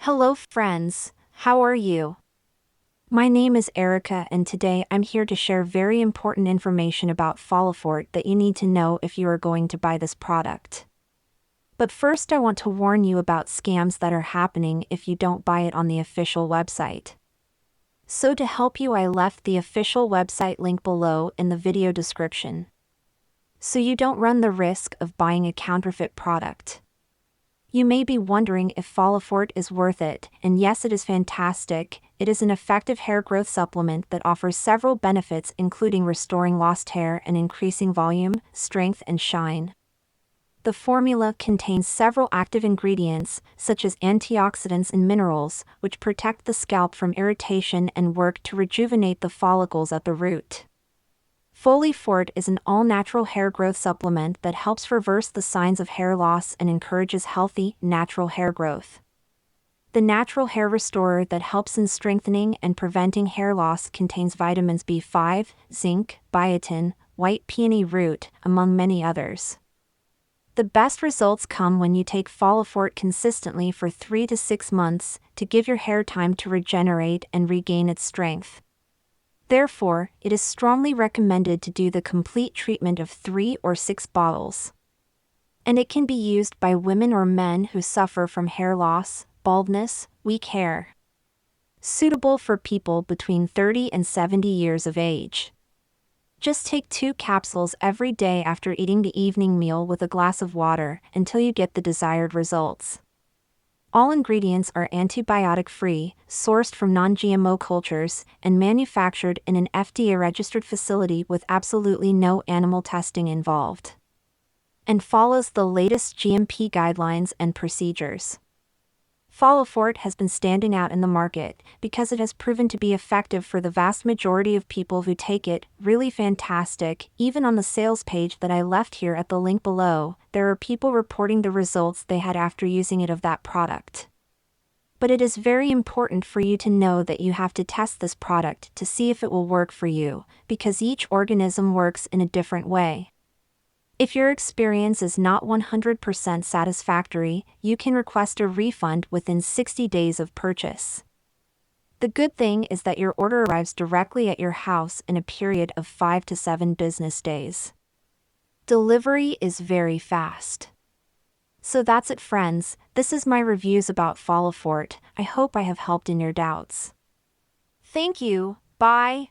Hello friends, how are you? My name is Erica and today I'm here to share very important information about Folifort that you need to know if you are going to buy this product. But first I want to warn you about scams that are happening if you don't buy it on the official website. So to help you I left the official website link below in the video description, so you don't run the risk of buying a counterfeit product. You may be wondering if Folifort is worth it, and yes, it is fantastic. It is an effective hair growth supplement that offers several benefits including restoring lost hair and increasing volume, strength and shine. The formula contains several active ingredients, such as antioxidants and minerals, which protect the scalp from irritation and work to rejuvenate the follicles at the root. Folifort is an all-natural hair growth supplement that helps reverse the signs of hair loss and encourages healthy, natural hair growth. The natural hair restorer that helps in strengthening and preventing hair loss contains vitamins B5, zinc, biotin, white peony root, among many others. The best results come when you take Folifort consistently for 3 to 6 months to give your hair time to regenerate and regain its strength. Therefore, it is strongly recommended to do the complete treatment of 3 or 6 bottles. And it can be used by women or men who suffer from hair loss, baldness, weak hair. Suitable for people between 30 and 70 years of age. Just take 2 capsules every day after eating the evening meal with a glass of water until you get the desired results. All ingredients are antibiotic-free, sourced from non-GMO cultures, and manufactured in an FDA-registered facility with absolutely no animal testing involved. And follows the latest GMP guidelines and procedures. Folifort has been standing out in the market because it has proven to be effective for the vast majority of people who take it. Really fantastic. Even on the sales page that I left here at the link below, there are people reporting the results they had after using it of that product. But it is very important for you to know that you have to test this product to see if it will work for you, because each organism works in a different way. If your experience is not 100% satisfactory, you can request a refund within 60 days of purchase. The good thing is that your order arrives directly at your house in a period of 5 to 7 business days. Delivery is very fast. So that's it friends, this is my reviews about Folifort. I hope I have helped in your doubts. Thank you, bye.